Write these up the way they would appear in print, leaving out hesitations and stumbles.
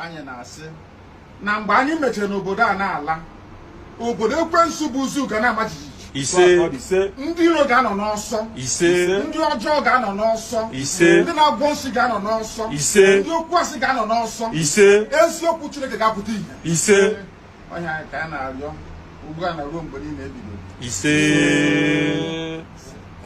anyị na-asị na mgbe anyị mechara n'obodo a na-ala obodo ekwensu bụ uzu ga na-ama jijiji ndị iro ga-anọ n'ọsọ ndị ọjọọ ga-anọ n'ọsọ ndị na-agwọ nsị ga-anọ n'ọsọ ndị okwu asị ga-anọ n'ọsọ eziokwu Chineke ga-apụta ihe onye anyị ka a na-arịọ ugbu a na ruo mgbe niile ebido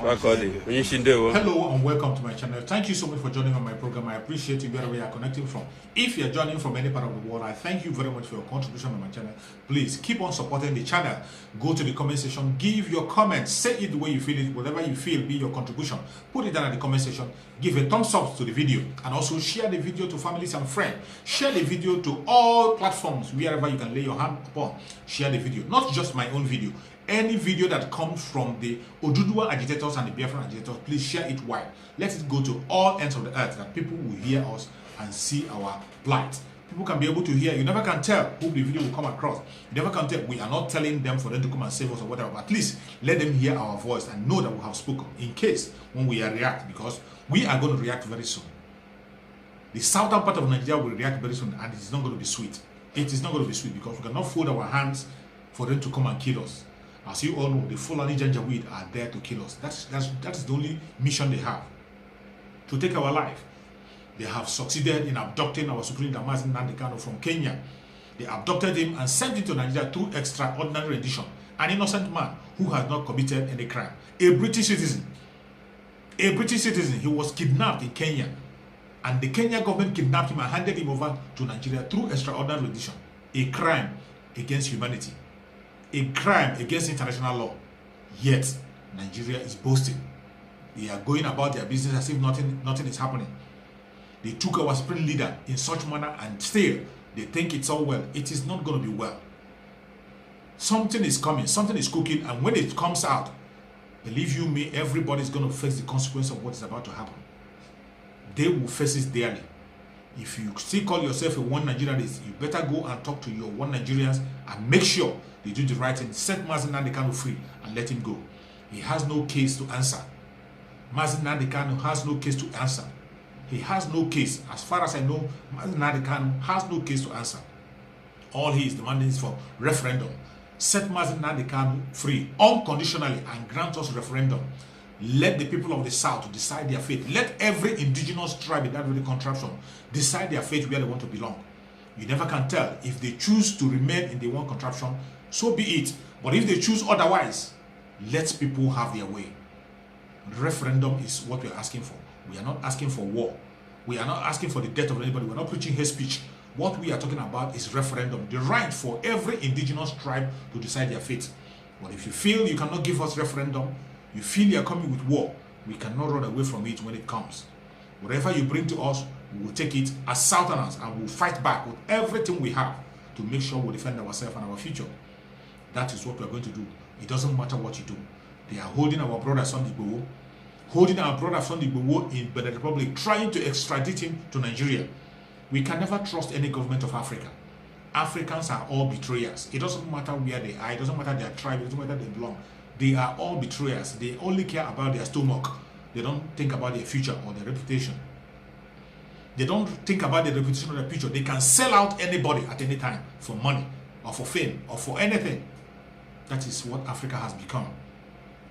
Hello and welcome to my channel. Thank you so much for joining on my program. I appreciate you wherever you are connecting from. If you are joining from any part of the world, I thank you very much for your contribution on my channel. Please keep on supporting the channel. Go to the comment section, give your comments, say it the way you feel it, whatever you feel be your contribution. Put it down in the comment section. Give a thumbs up to the video and also share the video to families and friends. Share the video to all platforms wherever you can lay your hand upon. Share the video, not just my own video. Any video that comes from the Oduduwa agitators and the Biafran agitators, please share it wide. Let it go to all ends of the earth that people will hear us and see our plight. People can be able to hear. You never can tell who the video will come across. You never can tell. We are not telling them for them to come and save us or whatever. But at least let them hear our voice and know that we have spoken in case when we react, because we are going to react very soon. The southern part of Nigeria will react very soon, and it is not going to be sweet. It is not going to be sweet because we cannot fold our hands for them to come and kill us. As you all know, the Fulani Janjaweed are there to kill us. That is the only mission they have, to take our life. They have succeeded in abducting our Supreme Leader Mazi Nnamdi from Kenya. They abducted him and sent him to Nigeria through extraordinary rendition. An innocent man who has not committed any crime. A British citizen. A British citizen. He was kidnapped in Kenya. And the Kenya government kidnapped him and handed him over to Nigeria through extraordinary rendition. A crime against humanity. A crime against international law. Yet, Nigeria is boasting. They are going about their business as if nothing is happening. They took our supreme leader in such manner and still they think it's all well. It is not going to be well. Something is coming, something is cooking, and when it comes out, believe you me, everybody is going to face the consequence of what is about to happen. They will face it daily. If you still call yourself a one Nigerianist, you better go and talk to your one Nigerians and make sure they do the right thing. Set Mazi Nnamdi free and let him go. He has no case to answer. Mazi Nnamdi has no case to answer. He has no case. As far as I know, Mazi Nnamdi has no case to answer. All he is demanding is for referendum. Set Mazi Nnamdi free unconditionally and grant us referendum. Let the people of the South decide their fate. Let every indigenous tribe in that very contraption decide their fate where they want to belong. You never can tell. If they choose to remain in the one contraption, so be it. But if they choose otherwise, let people have their way. Referendum is what we are asking for. We are not asking for war. We are not asking for the death of anybody. We are not preaching hate speech. What we are talking about is referendum. The right for every indigenous tribe to decide their fate. But if you feel you cannot give us referendum, you feel you are coming with war, we cannot run away from it when it comes. Whatever you bring to us, we will take it as Southerners and we will fight back with everything we have to make sure we defend ourselves and our future. That is what we are going to do. It doesn't matter what you do. They are holding our brother son Igboho, holding our brother son Igboho in Benin Republic, trying to extradite him to Nigeria. We can never trust any government of Africa. Africans are all betrayers. It doesn't matter where they are. It doesn't matter their tribe. It doesn't matter where they belong. They are all betrayers. They only care about their stomach. They don't think about their future or their reputation. They don't think about their reputation or their future. They can sell out anybody at any time for money or for fame or for anything. That is what Africa has become.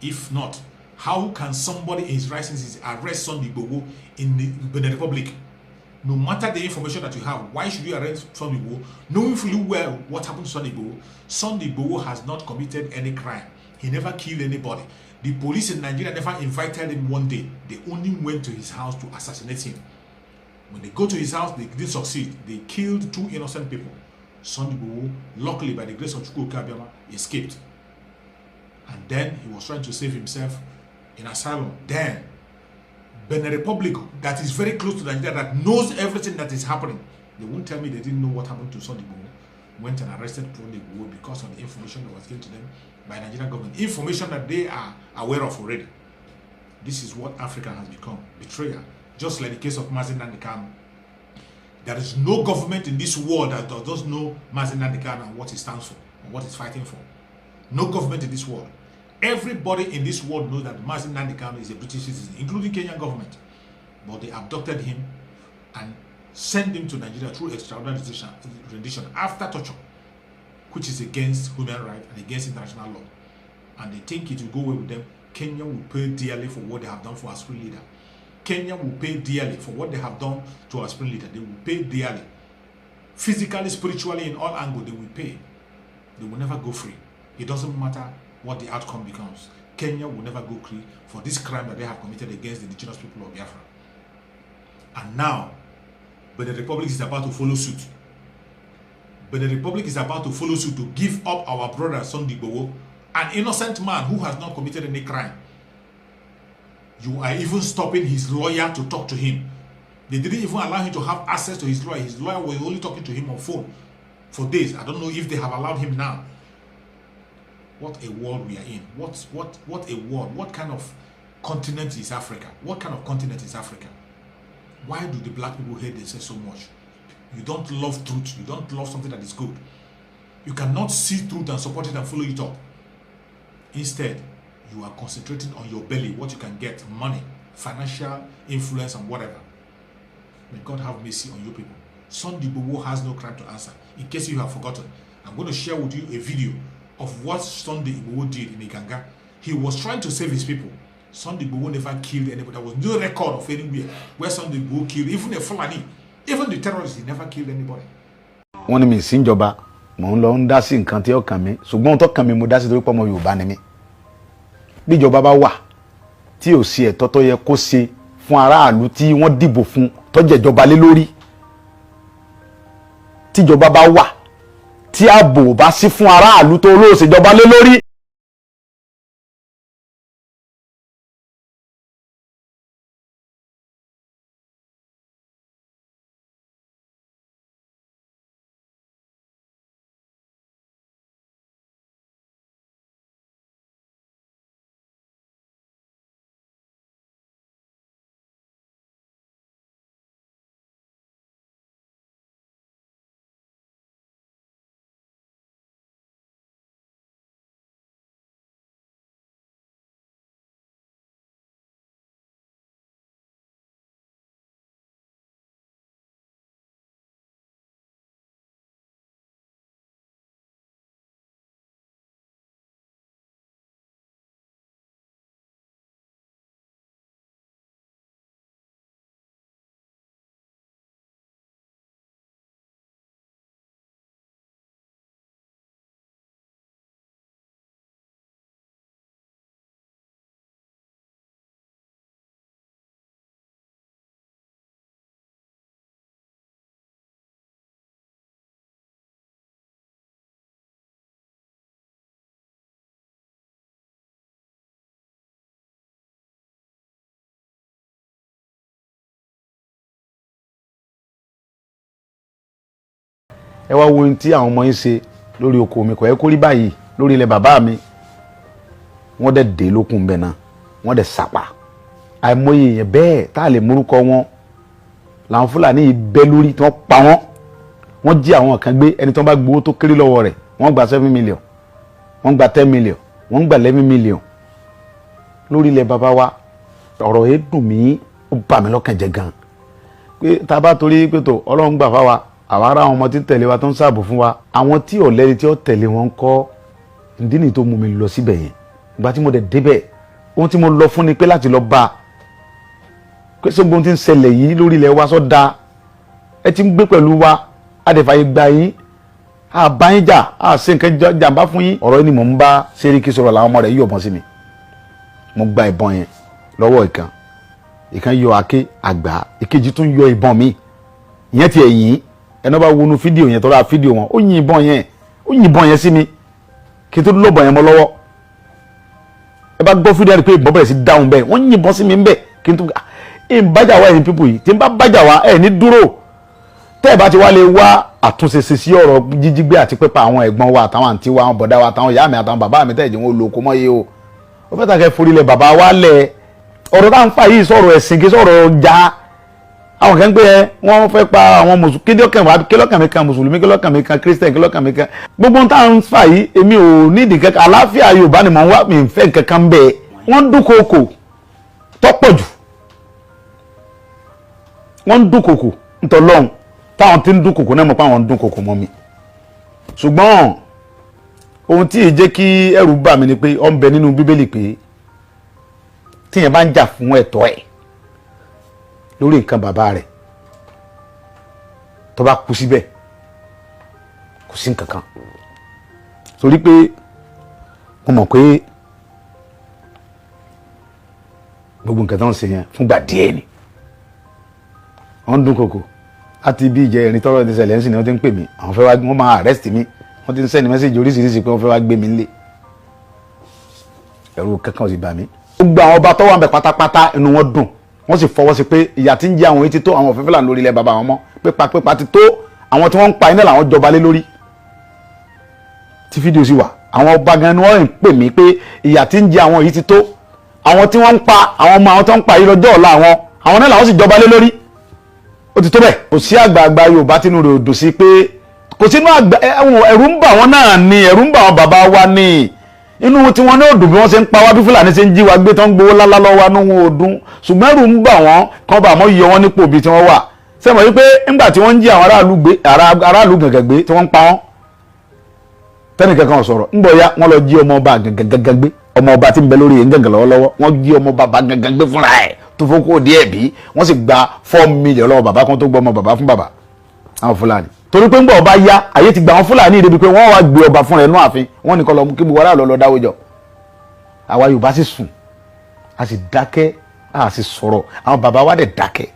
If not, how can somebody in his right senses arrest Sunday Igboho in the Benin Republic? No matter the information that you have, why should you arrest Sunday Igboho? Knowing fully well what happened to Sunday Igboho, Sunday Igboho has not committed any crime. He never killed anybody. The police in Nigeria never invited him one day. They only went to his house to assassinate him. When they go to his house, they didn't succeed. They killed 2 innocent people. Sunday Igboho, luckily by the grace of Chukwu Okeabiama, escaped. And then he was trying to save himself in asylum. Then, Benin Republic, that is very close to Nigeria, that knows everything that is happening. They won't tell me they didn't know what happened to Sunday Igboho. Went and arrested Sunday Igboho because of the information that was given to them by the Nigerian government. Information that they are aware of already. This is what Africa has become. Betrayal. Just like the case of Mazi Nnamdi. There is no government in this world that does know Mazi Nnamdi and what he stands for, and what he's fighting for. No government in this world. Everybody in this world knows that Mazi Nnamdi is a British citizen, including Kenyan government. But they abducted him and send him to Nigeria through extraordinary rendition after torture, which is against human rights and against international law. And they think it will go away with them. Kenya will pay dearly for what they have done for our spring leader. Kenya will pay dearly for what they have done to our spring leader. They will pay dearly. Physically, spiritually, in all angles, they will pay. They will never go free. It doesn't matter what the outcome becomes. Kenya will never go free for this crime that they have committed against the indigenous people of Biafra. And now, Benin Republic is about to follow suit. Benin Republic is about to follow suit to give up our brother Nnamdi Igboho, an innocent man who has not committed any crime. You are even stopping his lawyer to talk to him. They didn't even allow him to have access to his lawyer. His lawyer was only talking to him on phone for days. I don't know if they have allowed him now. What a world we are in. What a world. What kind of continent is Africa? What kind of continent is Africa? Why do the black people hate themselves so much? You don't love truth. You don't love something that is good. You cannot see truth and support it and follow it up. Instead, you are concentrating on your belly, what you can get, money, financial influence, and whatever. May God have mercy on you people. Nnamdi Igboho has no crime to answer. In case you have forgotten, I'm going to share with you a video of what Nnamdi Igboho did in Iganga. He was trying to save his people. Nnamdi Igboho never killed anybody. There was no record of anywhere where Nnamdi Igboho killed, even a Fulani, even the terrorists, he never killed anybody. Wọ́n ní mi sin jọba, mo ń lọ ń dá sí nǹkan tí ó kàn mí, ṣùgbọ́n tó kàn mí mo dá sí torí pé ọmọ Yorùbá ni mí. Bí ìjọba bá wà tí ò sí ẹ̀tọ́ tó yẹ kó ṣe fún aráàlú tí wọ́n dìbò fún tó jẹ́ ìjọba lé lórí. Tí ìjọba bá wà tí ààbò bá sí fún aráàlú tó ló ṣe ìjọba lé lórí. Ẹ wá wo ohun tí àwọn ọmọ yín ṣe lórí oko mi kò yẹ kó rí báyìí lórí ilẹ̀ bàbá mi. Wọ́n dẹ̀ dé lókun bẹ̀ náà, wọ́n dẹ̀ sàpà. Àìmọye yẹn bẹ́ẹ̀ tá a lè múrúkọ wọn làwọn Fúlàní yìí bẹ́ lórí tí wọ́n pa wọ́n. Wọ́n jí àwọn kan gbé, ẹni tó bá gbowó tó kéré lọ́wọ́ rẹ̀ wọ́n gba 7 million, wọ́n gba 10 million, wọ́n gba 11 million lórí ilẹ̀ bàbá wa. Ọ̀rọ̀ yẹn dùn mí, ó bà mí lọ́kàn jẹ́ gan pé tá a bá torí pé tó Ọlọ́run gbà fáwa àwa ará àwọn ọmọ tí ń tẹ̀lé wa tó ń ṣààbò fún wa, àwọn tí ò lẹ́ni tí ó tẹ̀lé wọn kọ́. Ìdí nìyí tó mú mi lọ síbẹ̀ yẹn. Ìgbà tí mo dẹ̀ débẹ̀, ohun tí mo lọ fún ni pé láti lọ bá a pé ṣé ohun tí ń ṣẹlẹ̀ yìí lórí ilẹ̀ wa sọ́dá, ẹ ti ń gbé pẹ̀lú wa, a dẹ̀ fàyè gbà yín, a bá yín jà, a ṣe nǹkan jàǹbá fún yín. Ọ̀rọ̀ yìí ni mò ń bá Sẹ́ríkì sọ̀rọ̀ làwọn ọmọ rẹ̀ yọ̀bọ̀n sí mi. Mo gba ìbọn yẹn lọ́wọ́ ìkan yọ àké àgbà, ìkejì tún yọ ìbọn mi. Ìyẹn ti ẹ̀yìn ẹni bá wọnú fídíò yẹn tó ra fídíò wọn, ó yin ìbọn yẹn sí mi kí n tó lọ́bọ̀ yẹn mọ́ lọ́wọ́. Ẹ bá gbọ́ fídíò rẹ̀ pé ìbọn bẹ̀rẹ̀ sí dáhùn bẹ́ẹ̀, wọ́n yin ìbọn sí mi ń bẹ̀ kí n tó bájà wá ẹ̀yin pípò yìí tí n bá bájà wá ẹ̀ ní dúró. Tẹ́ ẹ̀ bá ti wá lè wá àtúnṣe sí ọ̀rọ̀ jíjígbé àti pípa àwọn ẹ̀gbọ́n wa àtàwọn àǹtí wa àwọn bọ̀dá wa àtàwọn ìyá mi àtàwọn bàbá mi tẹ́ẹ̀jẹ̀ wọn olóko mọ́ yé o. Ó fẹ́ tàkẹ́ forí lẹ̀ bàbá wa lẹ̀. Ọ̀rọ̀ tá à ń fà yìí sọ̀rọ̀ ẹ̀sìn kì í sọ̀rọ̀ ọjà. Àwọn kan gbé wọ́n fẹ́ pa àwọn mùsùlùmí, kílọ̀kàn mi kan mùsùlùmí, kílọ̀kàn mi kan kírísítẹ̀n, kílọ̀kàn mi kan. Gbogbo tá à ń fà yìí èmi ò nídìí kankan, àlàáfíà Yorùbá ni mò ń wá, mi ń fẹ́ kankan bẹ́ẹ̀. Wọ́n ń dúnkokò tọ́pọ̀ jù. Wọ́n ń dúnkokò ntọ́lọ́hún táwọn tí ń dún kòkó náà mọ̀ pé àwọn ń dún kòkó mọ́ mi ṣùgbọ́n ohun tí èyí jẹ́ kí ẹ̀rù bà mí ni pé ó ń bẹ nínú bíbélì pé tíyẹn bá ń jà fún ẹ̀tọ́ ẹ̀ lórí nǹkan bàbá rẹ̀ tó bá kú síbẹ̀ kò sí nǹkan kan torí pé mo mọ̀ pé gbogbo nǹkan tó ń ṣe yẹn fúngbà díẹ̀ ni wọ́n ń dún kòkó láti bí ìjẹ́ ìrìn tọ́rọ̀ ti ṣẹlẹ̀ ń sìn ni wọ́n ti ń pè mí àwọn fẹ́ wá wọ́n máa arrest mi wọ́n ti ń send message oríṣiríṣi pé wọ́n fẹ́ wá gbé mi nílé ẹ̀rù kankan ò sì bà mí. gbogbo àwọn ọba tó wà ń bẹ pátápátá inú wọn dùn wọ́n sì fọwọ́ sí pé ìyà tí ń jẹ àwọn etí tó àwọn òfin fúlàní lórí ilẹ̀ bàbá wọn mọ́ pípa ti tó àwọn tí wọ́n ń pa iná làwọn jọba lé lórí tí fídíò sì wà àwọn ọba gan ni wọ́n ń pè mí pé ìyà tí ń jẹ àwọn yìí ti tó àwọn tí wọ́n ń pa àwọn ọmọ àwọn tó ń pa yìí lọ́jọ́ ọ̀la àwọn náà làwọn sì jọba lé lórí ó ti tó bẹ́ẹ̀. kò sí àgbààgbà Yorùbá tínú rẹ̀ ò dùn sí pé kò sínú àgbà ẹ̀rù ń bà wọ́n náà ni ẹ̀rù ń bà wọ́n bàbá wa ni inú tí wọ́n ní òdùn bí wọ́n ṣe ń pa wá bí Fúlàní ṣe ń jí wa gbé tó ń gbowó lálá lọ́wọ́ wa níwọ̀n òdùn ṣùgbọ́n ẹ̀rù ń bà wọ́n kán bá mọ́ yọ wọ́n nípò bí tí wọ́n wà sẹ́mọ̀ wípé ńgbà tí wọ́n ń jí àwọn aráàlú gàngàn gbé tí wọ́n ń pa wọ́n tẹ́nìkankan ò sọ̀rọ̀ ńgbọ̀ ya wọ́n lọ jí ọmọ ọba gàngàn gbé ọmọ ọba tí ń bẹ lórí yẹn gàngàn lọ́wọ́lọ́wọ́ wọ́n jí ọmọ bàbá gàngàn gbé fúnra ẹ̀ tó fókó díẹ̀ bí wọ́n sì gba 4 million lọ́wọ́ bàbá kan tó gbọ́ ọmọ bàbá fún bàbá àwọn Fúlàní torí pé ńgbà ọba ya ayé ti gba àwọn Fúlàní ìdèbí pé wọ́n wá gbé ọba fúnra ẹ̀ nú ààfin wọ́n ní kọ́ lọ kí buwara lọ dáwọ́ jọ àwa Yorùbá sì sùn a sì dákẹ́ a sì sọ̀rọ̀ àwọn bàbá wa dẹ̀ dákẹ́.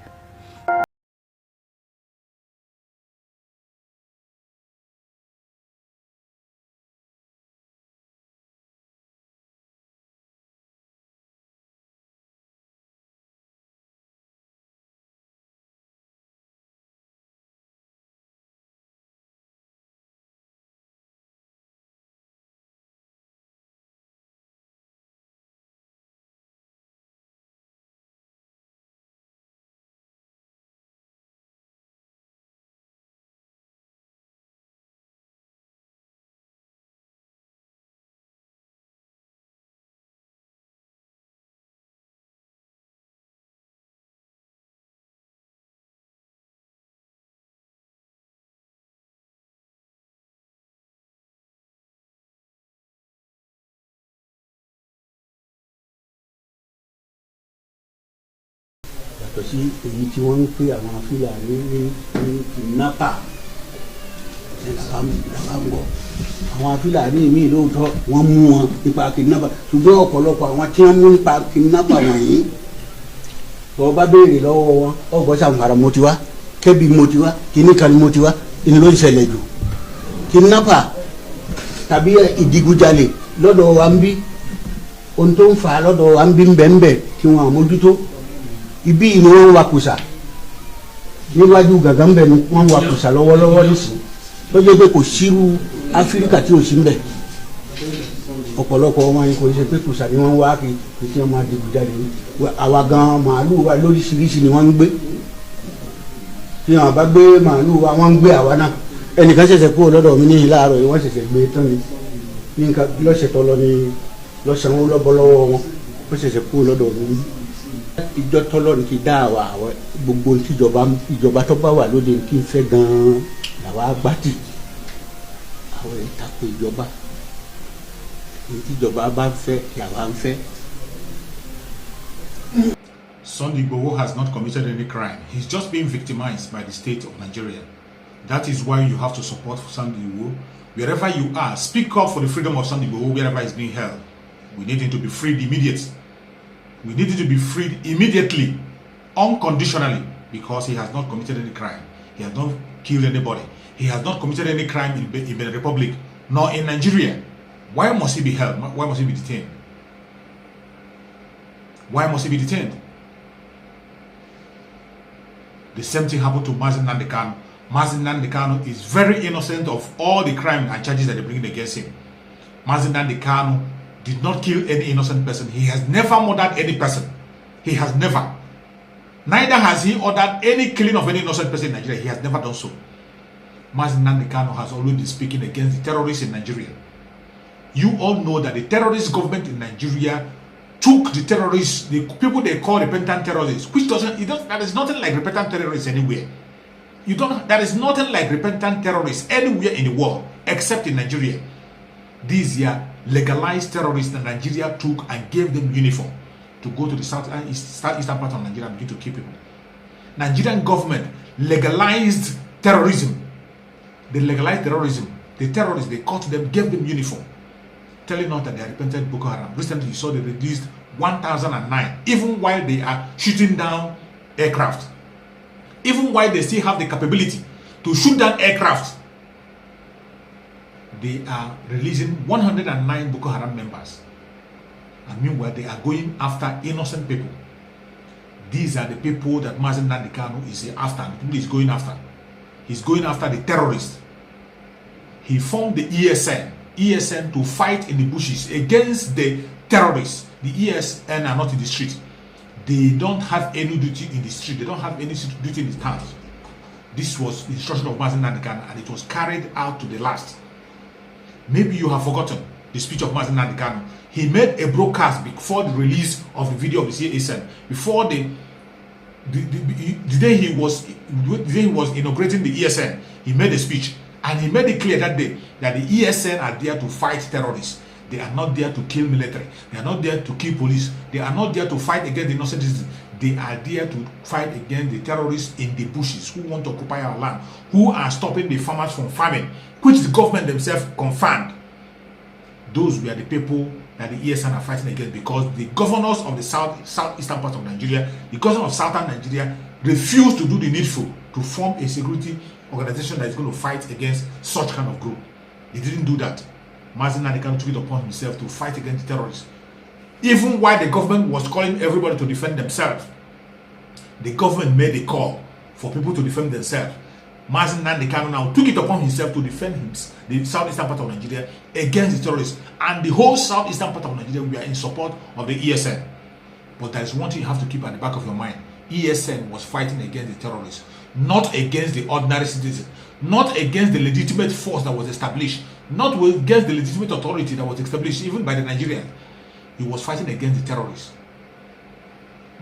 yàtọ̀ sí èyí tí wọ́n ń pè àwọn Fúlàní ní kidnapper làbàǹgọ̀ àwọn Fúlàní míì lóòótọ́ wọ́n mú wọn nípa kidnapper ṣùgbọ́n ọ̀pọ̀lọpọ̀ àwọn tí wọ́n mú nípa kidnapper wọ̀nyí bọ́ bá béèrè lọ́wọ́ wọn ọ̀gbọ́n Sàmùfàrà mo ti wá Kẹ́bí mo ti wá kíní kan mo ti wá ìní ló ń ṣẹlẹ̀ jù kidnapper tàbí ìdígunjalè lọ́dọ̀ wa ń bí ohun tó ń fà á lọ́dọ̀ wa ń bí ń bẹ̀ tí wọ́n àmójútó ibi ni wọ́n wakùsà níwájú gàgán bẹ̀ ni wọ́n wakùsà lọ́wọ́lọ́wọ́ nísìnyí tó jẹ́ pé kò sírú Áfíríkà tí ò sí ń bẹ̀ ọ̀pọ̀lọpọ̀ wọn kò ṣe pé kùsà ni wọ́n wá kí wọ́n máa digunjalè ní àwa gan màálù wa lóríṣiríṣi ni wọ́n ń gbé tí wọ́n bá gbé màálù wa wọ́n ń gbé àwa náà ẹnìkan ṣẹ̀ṣẹ̀ kúrò lọ́dọ̀ mi ní láàárọ̀ yìí wọ́n ṣẹ̀ṣẹ̀ gbé tán ni ní nǹkan lọ́sẹ̀ tó lọ ní lọ́sàn-án lọ́bọ̀lọ́wọ́ wọn wọ́n ṣẹ̀ṣẹ̀ kúrò lọ́dọ̀ mi ìjọ tọ́lọ́ ní ti dá àwa gbogbo ìjọba tó bá wà lóde kí n fẹ́ gan-an làwa gbàtì àwọn ìtakò ìjọba ìjọba bá fẹ́ làwa ń fẹ́. Sunday Igboho has not committed any crime. He's just being victimized by the state of Nigeria. That is why you have to support Sunday Igboho. Wherever you are, speak up for the freedom of Sunday Igboho wherever he's being held. We need him to be freed immediately. We need him to be freed immediately, unconditionally, because he has not committed any crime. He has not killed anybody. He has not committed any crime in the Republic, nor in Nigeria. Why must he be held? Why must he be detained? Why must he be detained? The same thing happened to Mazi Nnamdi Kanu. Mazi Nnamdi Kanu is very innocent of all the crime and charges that they bring against him. Mazi Nnamdi Kanu did not kill any innocent person. He has never murdered any person. He has never. Neither has he ordered any killing of any innocent person in Nigeria. He has never done so. Mazi Nnamdi Kanu has always been speaking against the terrorists in Nigeria. You all know that the terrorist government in Nigeria took the terrorists, the people they call repentant terrorists, which there is nothing like repentant terrorists anywhere. There is nothing like repentant terrorists anywhere in the world except in Nigeria. These are legalized terrorists that Nigeria took and gave them uniform to go to the southeastern part of Nigeria and begin to kill people. Nigerian government legalized terrorism. They legalized terrorism. The terrorists, they caught them, gave them uniform, telling us that they are repentant Boko Haram. Recently, you saw they released 1009, even while they are shooting down aircraft. Even while they still have the capability to shoot down aircraft, they are releasing 109 Boko Haram members. And meanwhile, they are going after innocent people. These are the people that Mazi Kanu is after. The people he's going after. He's going after the terrorists. He formed the ESN to fight in the bushes against the terrorists. The ESN are not in the street. They don't have any duty in the street. They don't have any duty in the towns. This was the instruction of Mazi Kanu, and it was carried out to the last. Maybe you have forgotten the speech of Mazi Kanu. He made a broadcast before the release of the video of the ESN. Before the day he was inaugurating the ESN, he made a speech. And he made it clear that day that the ESN are there to fight terrorists. They are not there to kill military. They are not there to kill police. They are not there to fight against the innocent citizens. They are there to fight against the terrorists in the bushes who want to occupy our land, who are stopping the farmers from farming, which the government themselves confirmed. Those were the people that the ESN are fighting against, because the governors of the southeastern part of Nigeria, the governors of southern Nigeria, refused to do the needful to form a security organization that is going to fight against such kind of group. He didn't do that. Mazi Kanu took it upon himself to fight against terrorists. Even while the government was calling everybody to defend themselves, the government made a call for people to defend themselves. Mazi Kanu now took it upon himself to defend the southeastern part of Nigeria against the terrorists. And the whole southeastern part of Nigeria, we are in support of the ESN. But there is one thing you have to keep at the back of your mind. ESN was fighting against the terrorists, not against the ordinary citizen, not against the legitimate force that was established, not against the legitimate authority that was established even by the Nigerians. He was fighting against the terrorists.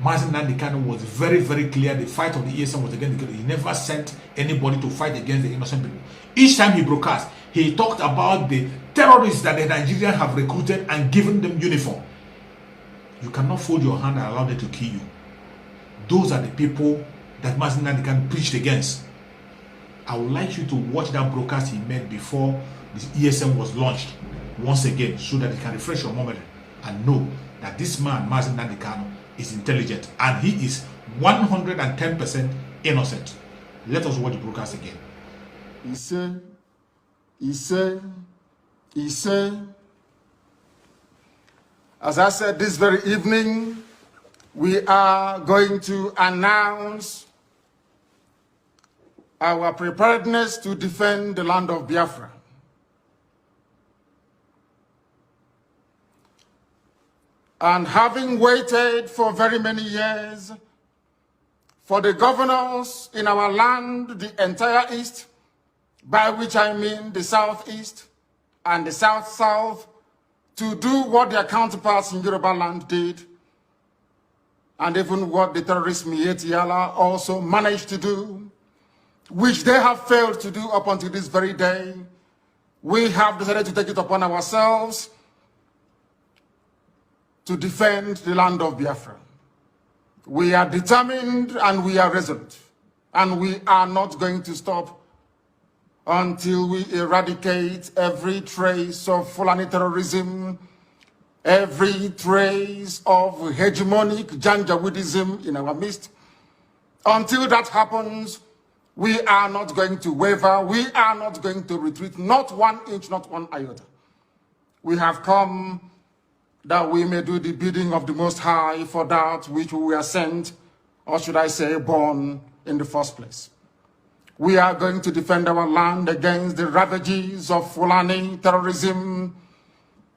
Mazi Kanu was very, very clear. The fight of the ESN was against the terrorists. He never sent anybody to fight against the innocent people. Each time he broadcast, he talked about the terrorists that the Nigerians have recruited and given them uniform. You cannot fold your hand and allow them to kill you. Those are the people that Mazi Kanu preached against. I would like you to watch that broadcast he made before the ESN was launched once again, so that you can refresh your memory and know that this man, Mazi Kanu, is intelligent and he is 110% innocent. Let us watch the broadcast again. He said, as I said this very evening, we are going to announce our preparedness to defend the land of Biafra. And having waited for very many years for the governors in our land, the entire East, by which I mean the Southeast and the South-South, to do what their counterparts in Yoruba land did, and even what the terrorist Mietiala also managed to do, which they have failed to do up until this very day, we have decided to take it upon ourselves to defend the land of Biafra. We are determined and we are resolute, and we are not going to stop until we eradicate every trace of Fulani terrorism, every trace of hegemonic Janjaweedism in our midst. Until that happens, we are not going to waver, we are not going to retreat, not 1 inch, not 1 iota. We have come that we may do the bidding of the Most High for that which we were sent, or should I say born, in the first place. We are going to defend our land against the ravages of Fulani terrorism.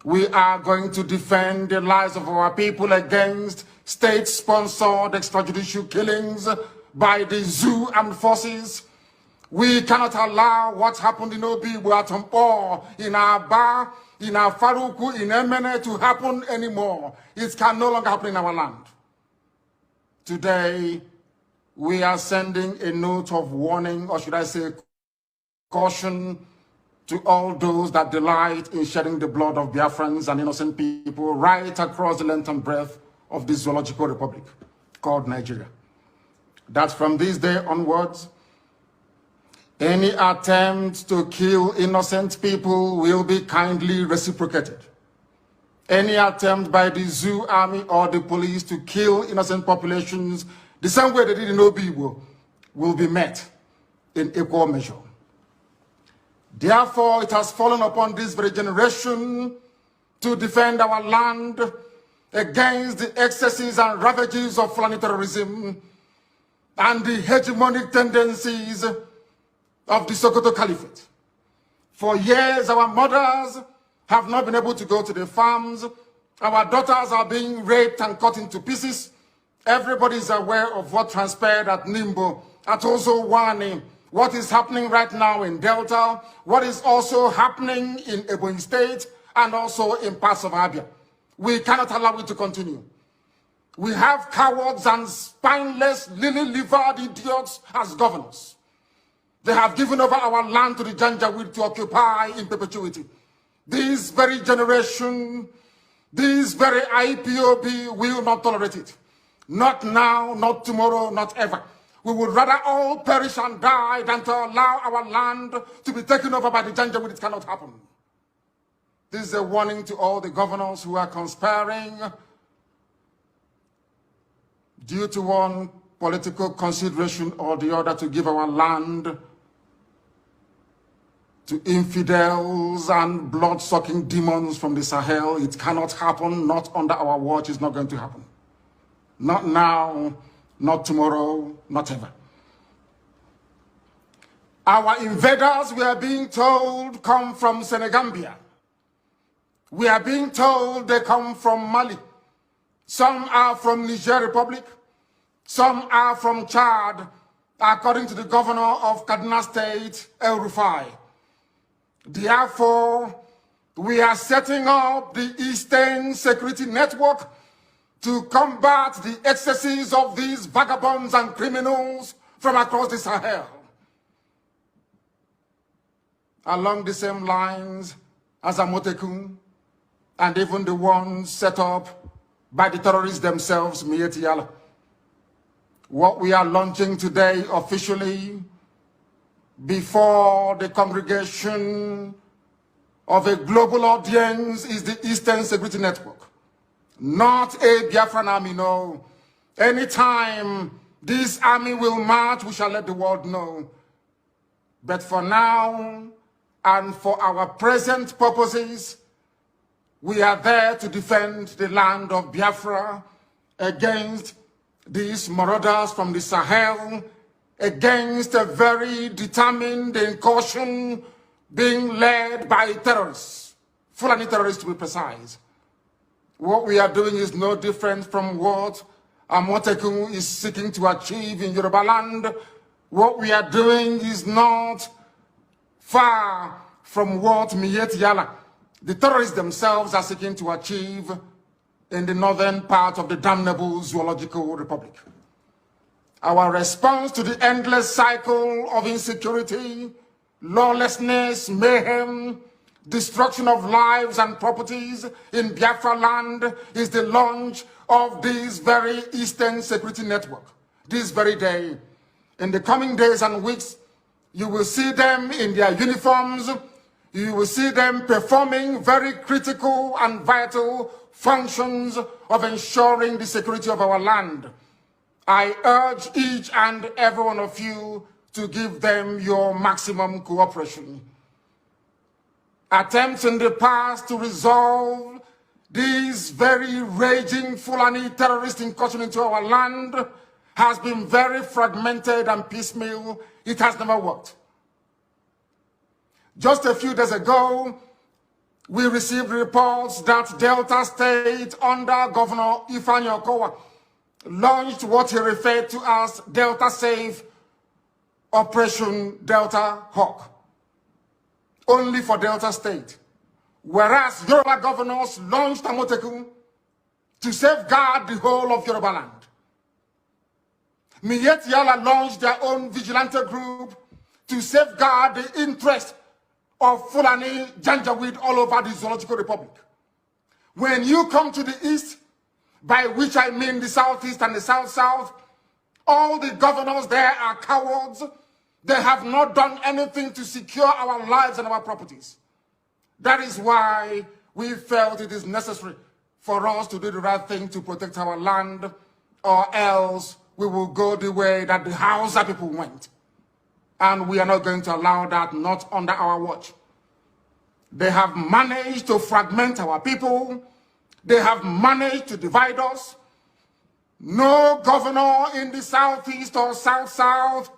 We are going to defend the lives of our people against state-sponsored extrajudicial killings by the zoo armed forces. We cannot allow what happened in Obi, Buatompo, in Aba, in Faruku, in Imminent to happen anymore. It can no longer happen in our land. Today, we are sending a note of warning, or should I say caution, to all those that delight in shedding the blood of Biafrans and innocent people right across the length and breadth of this zoological republic called Nigeria. That from this day onwards, any attempt to kill innocent people will be kindly reciprocated. Any attempt by the zoo army or the police to kill innocent populations the same way they did in Igboho will be met in equal measure. Therefore, it has fallen upon this very generation to defend our land against the excesses and ravages of Fulani terrorism and the hegemonic tendencies of the Sokoto Caliphate. For years, our mothers have not been able to go to the farms. Our daughters are being raped and cut into pieces. Everybody is aware of what transpired at Nimbo, at Ozowani, what is happening right now in Delta, what is also happening in Ebonyi State, and also in parts of Abia. We cannot allow it to continue. We have cowards and spineless, lily-livered idiots as governors. They have given over our land to the Janjaweed to occupy in perpetuity. This very generation, this very IPOB will not tolerate it. Not now, not tomorrow, not ever. We would rather all perish and die than to allow our land to be taken over by the Janjaweed. It cannot happen. This is a warning to all the governors who are conspiring due to one political consideration or the other to give our land to infidels and blood-sucking demons from the Sahel. It cannot happen, not under our watch. It's not going to happen. Not now, not tomorrow, not ever. Our invaders, we are being told, come from Senegambia. We are being told they come from Mali. Some are from Niger Republic. Some are from Chad, according to the governor of Kaduna State, El Rufai. Therefore, we are setting up the Eastern Security Network to combat the excesses of these vagabonds and criminals from across the Sahel. Along the same lines as Amotekun, and even the ones set up by the terrorists themselves, Mieti Yala. What we are launching today officially before the congregation of a global audience is the Eastern Security Network. Not a Biafran army, no. Anytime this army will march, we shall let the world know. But for now, and for our present purposes, we are there to defend the land of Biafra against these marauders from the Sahel, against a very determined incursion being led by terrorists, Fulani terrorists to be precise. What we are doing is no different from what Amotekun is seeking to achieve in Yoruba land. What we are doing is not far from what Mieti Yala, the terrorists themselves, are seeking to achieve in the northern part of the damnable Zoological Republic. Our response to the endless cycle of insecurity, lawlessness, mayhem, destruction of lives and properties in Biafra land is the launch of this very Eastern Security Network. This very day, in the coming days and weeks, you will see them in their uniforms. You will see them performing very critical and vital functions of ensuring the security of our land. I urge each and every one of you to give them your maximum cooperation. Attempts in the past to resolve this very raging Fulani terrorist incursion into our land has been very fragmented and piecemeal. It has never worked. Just a few days ago, we received reports that Delta State, under Governor Ifeanyi Okowa, launched what he referred to as Delta Safe Operation Delta Hawk, only for Delta State. Whereas Yoruba governors launched Amotekun to safeguard the whole of Yoruba land. Mietiala launched their own vigilante group to safeguard the interest of Fulani Janjaweed all over the Zoological Republic. When you come to the east, by which I mean the southeast and the south-south, all the governors there are cowards. They have not done anything to secure our lives and our properties. That is why we felt it is necessary for us to do the right thing to protect our land, or else we will go the way that the Hausa people went. And we are not going to allow that, not under our watch. They have managed to fragment our people. They have managed to divide us. No governor in the southeast or south-south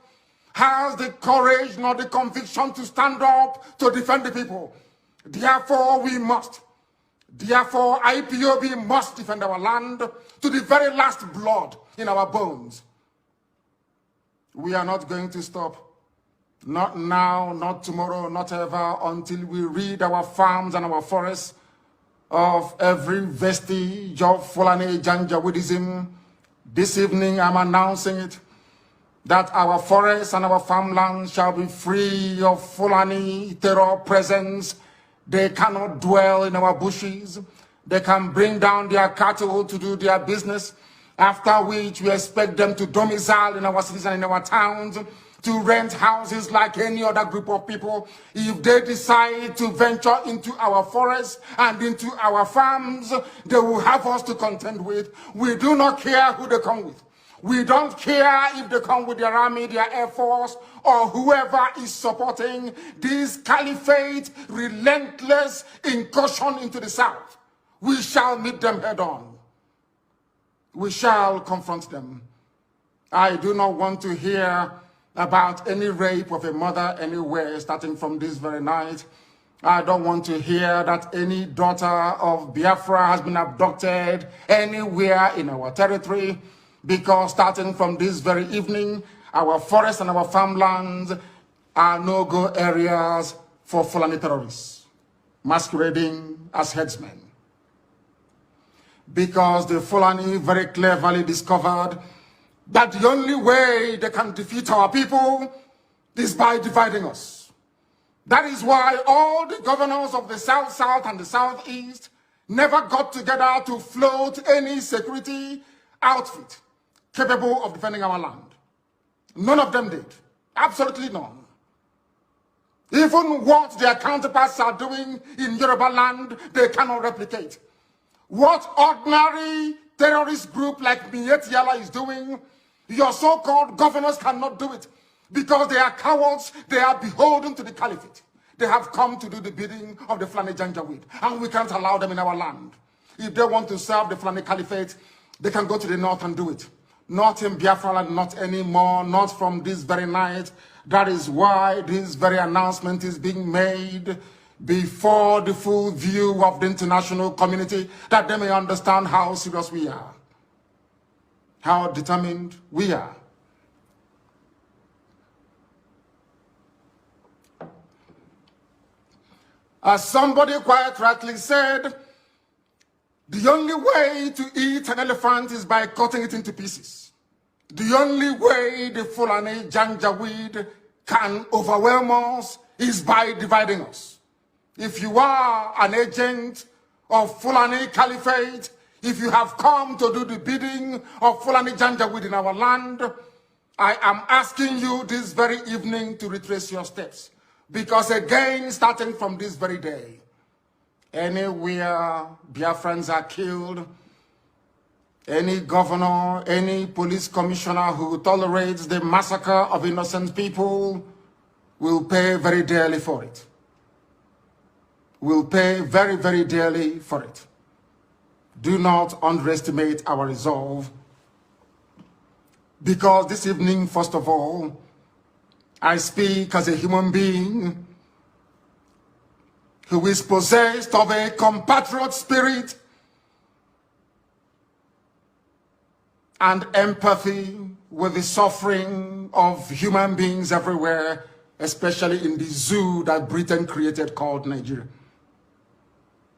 has the courage nor the conviction to stand up to defend the people. Therefore, we must. Therefore, IPOB must defend our land to the very last blood in our bones. We are not going to stop. Not now, not tomorrow, not ever, until we rid our farms and our forests of every vestige of Fulani Janjaweedism. This evening, I'm announcing it, that our forests and our farmlands shall be free of Fulani terror presence. They cannot dwell in our bushes. They can bring down their cattle to do their business, after which we expect them to domicile in our cities and in our towns, to rent houses like any other group of people. If they decide to venture into our forests and into our farms, they will have us to contend with. We do not care who they come with. We don't care if they come with their army, their air force, or whoever is supporting this caliphate relentless incursion into the south. We shall meet them head on. We shall confront them. I do not want to hear about any rape of a mother anywhere starting from this very night. I don't want to hear that any daughter of Biafra has been abducted anywhere in our territory, because starting from this very evening, our forests and our farmlands are no-go areas for Fulani terrorists masquerading as headsmen. Because the Fulani very cleverly discovered that the only way they can defeat our people is by dividing us. That is why all the governors of the South-South and the Southeast never got together to float any security outfit capable of defending our land. None of them did. Absolutely none. Even what their counterparts are doing in Yoruba land, they cannot replicate. What ordinary terrorist group like Mietiala is doing, your so-called governors cannot do it, because they are cowards. They are beholden to the caliphate. They have come to do the bidding of the Fulani Janjaweed, and we can't allow them in our land. If they want to serve the Fulani caliphate, they can go to the north and do it. Not in Biafra land, not anymore, not from this very night. That is why this very announcement is being made before the full view of the international community, that they may understand how serious we are, how determined we are. As somebody quite rightly said, the only way to eat an elephant is by cutting it into pieces. The only way the Fulani Janjaweed can overwhelm us is by dividing us. If you are an agent of Fulani Caliphate, if you have come to do the bidding of Fulani Janjaweed in our land, I am asking you this very evening to retrace your steps. Because again, starting from this very day, anywhere Biafrans are killed, any governor, any police commissioner who tolerates the massacre of innocent people will pay very dearly for it. Will pay very, very dearly for it. Do not underestimate our resolve. Because this evening, first of all, I speak as a human being who is possessed of a compatriot spirit and empathy with the suffering of human beings everywhere, especially in the zoo that Britain created called Nigeria.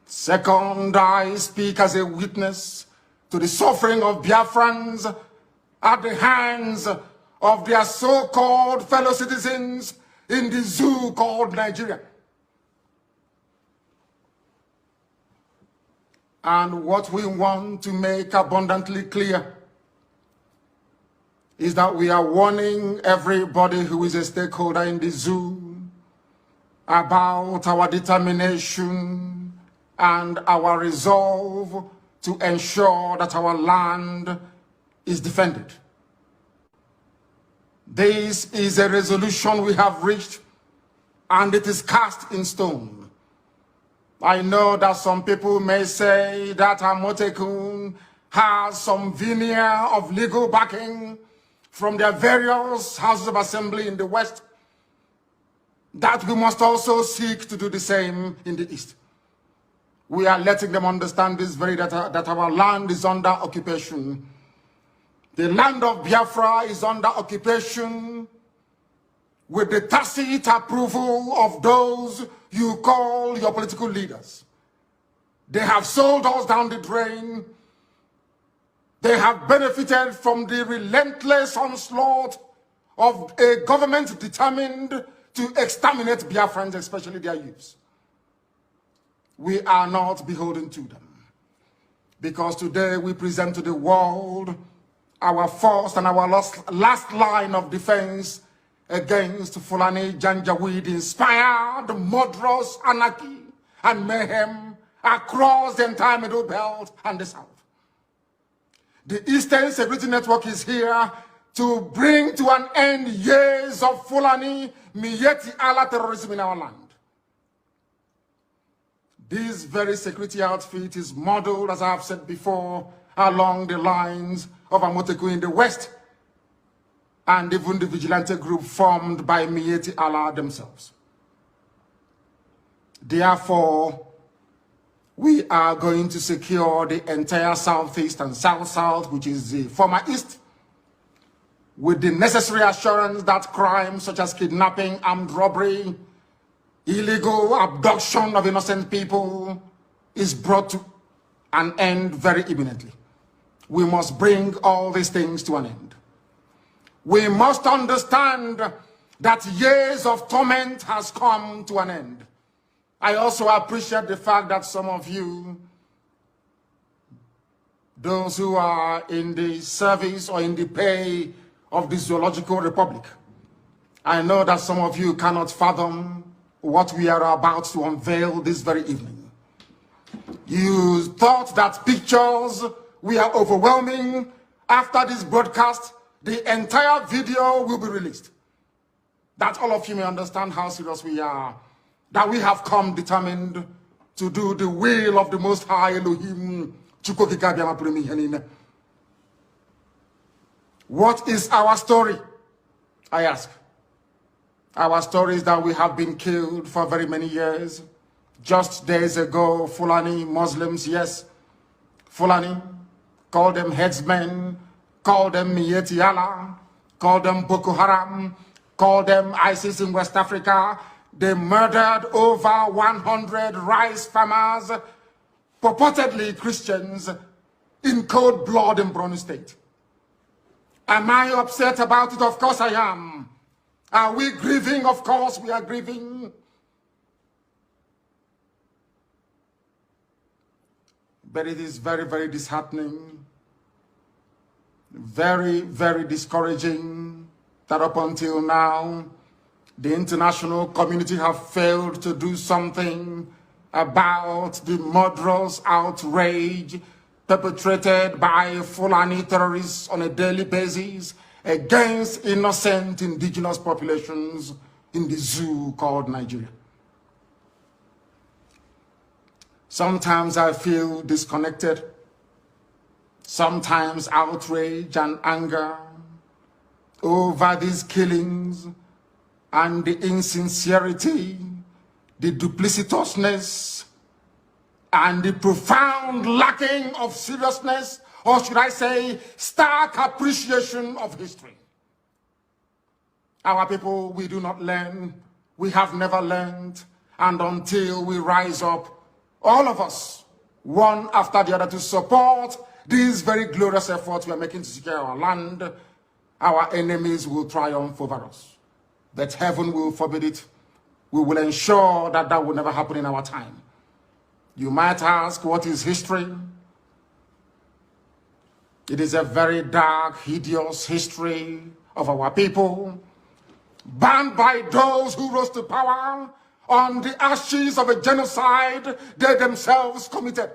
Second, I speak as a witness to the suffering of Biafrans at the hands of their so-called fellow citizens in the zoo called Nigeria. And what we want to make abundantly clear is that we are warning everybody who is a stakeholder in the zoo about our determination and our resolve to ensure that our land is defended. This is a resolution we have reached, and it is cast in stone. I know that some people may say that Amotekun has some veneer of legal backing from their various houses of assembly in the West, that we must also seek to do the same in the East. We are letting them understand this very that our land is under occupation. The land of Biafra is under occupation with the tacit approval of those you call your political leaders. They have sold us down the drain. They have benefited from the relentless onslaught of a government determined to exterminate Biafrans, especially their youths. We are not beholden to them, because today we present to the world our first and our last line of defense against Fulani Janjaweed-inspired murderous anarchy and mayhem across the entire Middle Belt and the South. The Eastern Security Network is here to bring to an end years of Fulani Miyetti Allah terrorism in our land. This very security outfit is modeled, as I have said before, along the lines of Amotekun in the West, and even the vigilante group formed by Miyetti Allah themselves. Therefore, we are going to secure the entire Southeast and South-South, which is the former East, with the necessary assurance that crimes such as kidnapping, armed robbery, illegal abduction of innocent people is brought to an end very imminently. We must bring all these things to an end. We must understand that years of torment has come to an end. I also appreciate the fact that some of you, those who are in the service or in the pay of the Zoological Republic, I know that some of you cannot fathom what we are about to unveil this very evening. You thought that pictures were overwhelming. After this broadcast, the entire video will be released. That all of you may understand how serious we are, that we have come determined to do the will of the Most High Elohim. What is our story? I ask. Our story is that we have been killed for very many years. Just days ago, Fulani Muslims, yes, Fulani, call them headsmen, call them Miyetti Allah, call them Boko Haram, call them ISIS in West Africa. They murdered over 100 rice farmers, purportedly Christians, in cold blood in Borno State. Am I upset about it? Of course I am. Are we grieving? Of course we are grieving. But it is very, very disheartening, very, very discouraging that up until now, the international community have failed to do something about the murderous outrage perpetrated by Fulani terrorists on a daily basis against innocent indigenous populations in the zoo called Nigeria. Sometimes I feel disconnected, sometimes outrage and anger over these killings and the insincerity, the duplicitousness, and the profound lacking of seriousness, or should I say, stark appreciation of history. Our people, we do not learn, we have never learned, and until we rise up, all of us, one after the other, to support these very glorious efforts we are making to secure our land, our enemies will triumph over us. But heaven will forbid it. We will ensure that that will never happen in our time. You might ask, what is history? It is a very dark, hideous history of our people, banned by those who rose to power on the ashes of a genocide they themselves committed.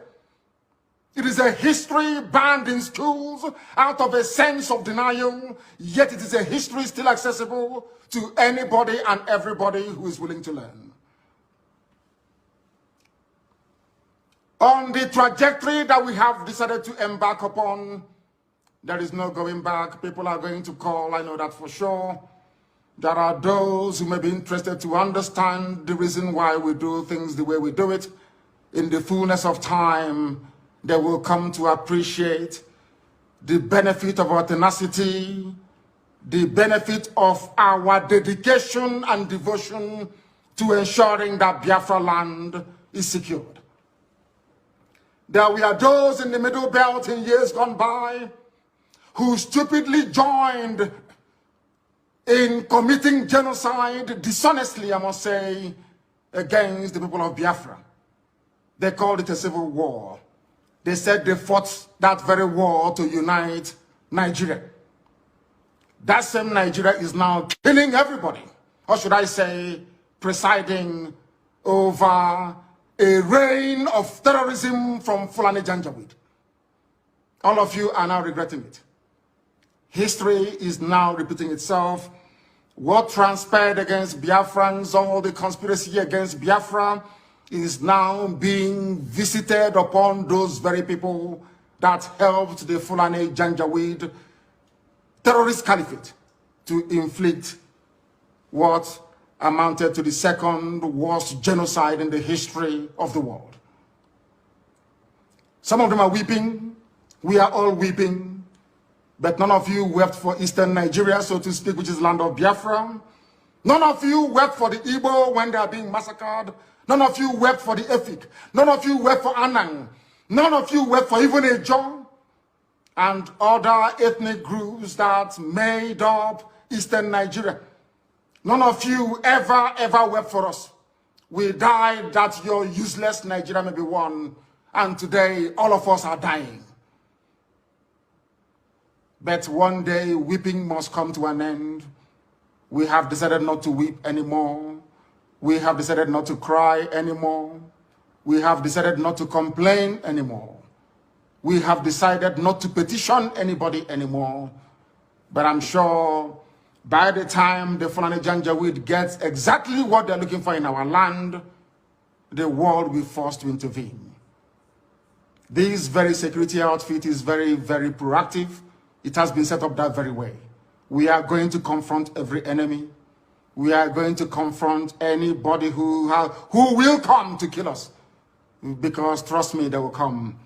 It is a history banned in schools out of a sense of denial, yet it is a history still accessible to anybody and everybody who is willing to learn. On the trajectory that we have decided to embark upon, there is no going back. People are going to call, I know that for sure. There are those who may be interested to understand the reason why we do things the way we do it. In the fullness of time, they will come to appreciate the benefit of our tenacity, the benefit of our dedication and devotion to ensuring that Biafra land is secured. There were those in the Middle Belt in years gone by who stupidly joined in committing genocide, dishonestly, I must say, against the people of Biafra. They called it a civil war. They said they fought that very war to unite Nigeria. That same Nigeria is now killing everybody, or should I say, presiding over a reign of terrorism from Fulani Janjaweed. All of you are now regretting it. History is now repeating itself. What transpired against Biafrans, all the conspiracy against Biafra, is now being visited upon those very people that helped the Fulani Janjaweed terrorist caliphate to inflict what amounted to the second worst genocide in the history of the world. Some of them are weeping. We are all weeping. But none of you wept for Eastern Nigeria, so to speak, which is land of Biafra. None of you wept for the Igboho when they are being massacred. None of you wept for the Efik. None of you wept for Anang. None of you wept for even Ejo and other ethnic groups that made up Eastern Nigeria. None of you ever wept for us. We died that your useless Nigeria may be won, and today all of us are dying. But one day weeping must come to an end. We have decided not to weep anymore. We have decided not to cry anymore. We have decided not to complain anymore. We have decided not to petition anybody anymore. But I'm sure by the time the Fulani Janjaweed gets exactly what they're looking for in our land, the world will be forced to intervene. This very security outfit is very proactive. It has been set up that very way. We are going to confront every enemy. We are going to confront anybody who will come to kill us. Because trust me, they will come.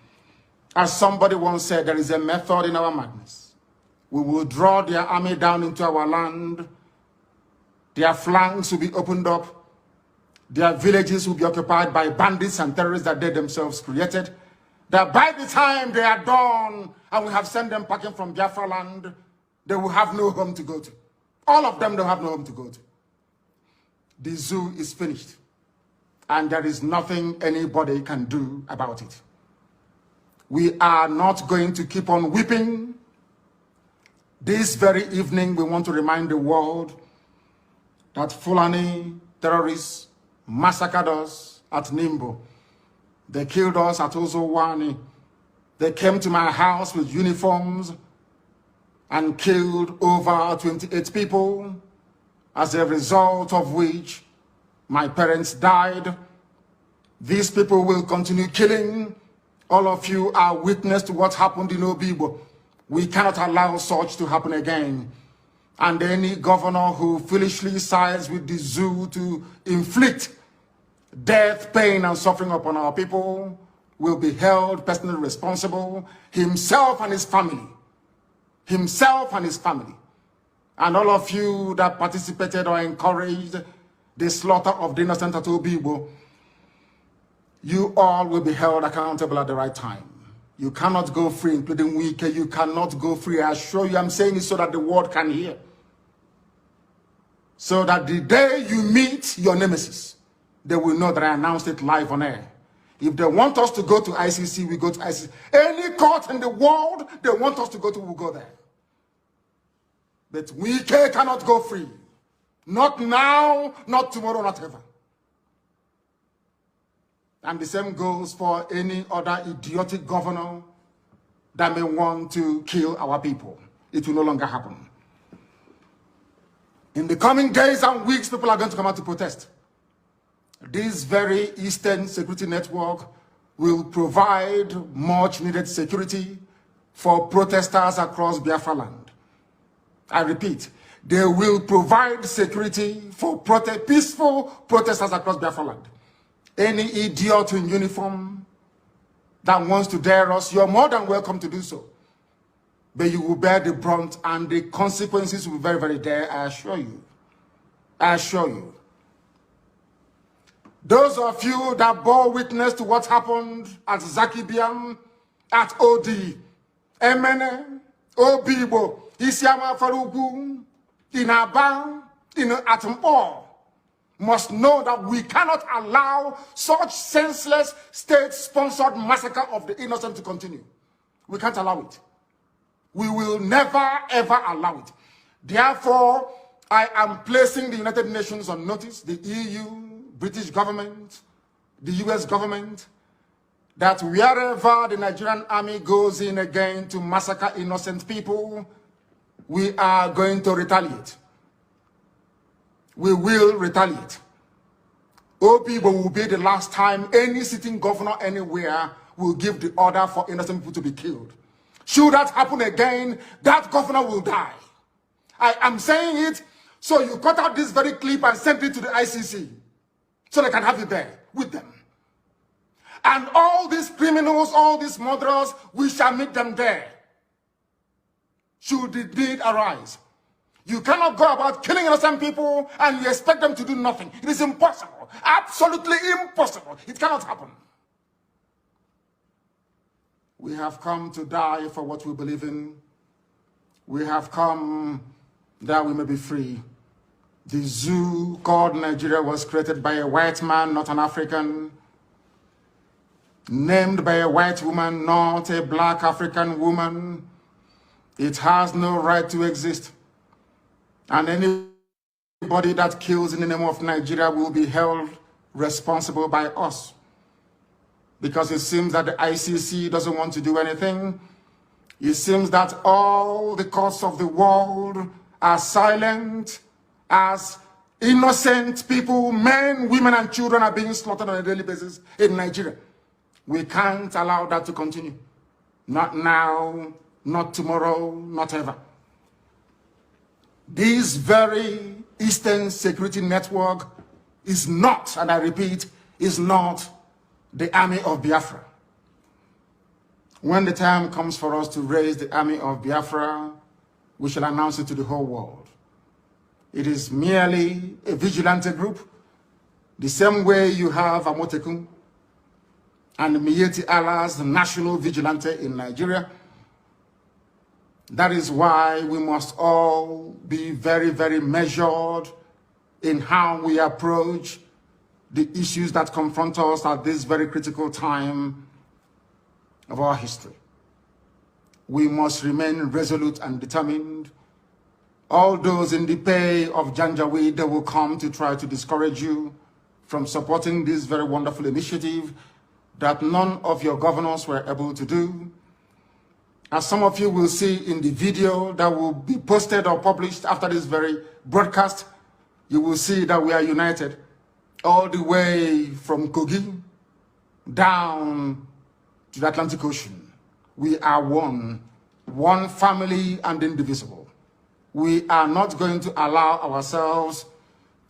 As somebody once said, there is a method in our madness. We will draw their army down into our land. Their flanks will be opened up. Their villages will be occupied by bandits and terrorists that they themselves created. That by the time they are done and we have sent them packing from Biafra land, they will have no home to go to. All of them don't have no home to go to. The zoo is finished. And there is nothing anybody can do about it. We are not going to keep on weeping. This very evening, we want to remind the world that Fulani terrorists massacred us at Nimbo. They killed us at Ozowani. They came to my house with uniforms and killed over 28 people, as a result of which my parents died. These people will continue killing. All of you are witness to what happened in Obibo. We cannot allow such to happen again. And any governor who foolishly sides with the zoo to inflict death, pain, and suffering upon our people will be held personally responsible, himself and his family. Himself and his family. And all of you that participated or encouraged the slaughter of the innocent at Obibo, you all will be held accountable at the right time. You cannot go free, including Wike. You cannot go free. I assure you, I'm saying it so that the world can hear. So that the day you meet your nemesis, they will know that I announced it live on air. If they want us to go to ICC, we go to ICC. Any court in the world they want us to go to, we'll go there. But Wike cannot go free. Not now, not tomorrow, not ever. And the same goes for any other idiotic governor that may want to kill our people. It will no longer happen. In the coming days and weeks, people are going to come out to protest. This very Eastern Security Network will provide much needed security for protesters across Biafra land. I repeat, they will provide security for peaceful protesters across Biafra land. Any idiot in uniform that wants to dare us, you're more than welcome to do so. But you will bear the brunt and the consequences will be very, very dire, I assure you. I assure you. Those of you that bore witness to what happened at Zakibiam, at OD, Emene, Obibo, Isiama Farugu, in Aba, in Atampo, must know that we cannot allow such senseless state-sponsored massacre of the innocent to continue. We can't allow it. We will never, ever allow it. Therefore, I am placing the United Nations on notice, the EU, British government, the US government, that wherever the Nigerian army goes in again to massacre innocent people, we are going to retaliate. We will retaliate. OPB will be the last time any sitting governor anywhere will give the order for innocent people to be killed. Should that happen again, that governor will die. I am saying it, so you cut out this very clip and send it to the ICC, so they can have it there with them. And all these criminals, all these murderers, we shall meet them there. Should the need arise. You cannot go about killing innocent people and you expect them to do nothing. It is impossible. Absolutely impossible. It cannot happen. We have come to die for what we believe in. We have come that we may be free. The zoo called Nigeria was created by a white man, not an African. Named by a white woman, not a black African woman. It has no right to exist. And anybody that kills in the name of Nigeria will be held responsible by us. Because it seems that the ICC doesn't want to do anything. It seems that all the courts of the world are silent as innocent people, men, women, and children are being slaughtered on a daily basis in Nigeria. We can't allow that to continue. Not now, not tomorrow, not ever. This very Eastern Security Network is not, and I repeat, is not the army of Biafra. When the time comes for us to raise the army of Biafra, we shall announce it to the whole world. It is merely a vigilante group, the same way you have Amotekun and Miyetti Allah's national vigilante in Nigeria. That is why we must all be very, very measured in how we approach the issues that confront us at this very critical time of our history. We must remain resolute and determined. All those in the pay of Janjaweed that will come to try to discourage you from supporting this very wonderful initiative that none of your governors were able to do. As some of you will see in the video that will be posted or published after this very broadcast, you will see that we are united all the way from Kogi down to the Atlantic Ocean. We are one family and indivisible. We are not going to allow ourselves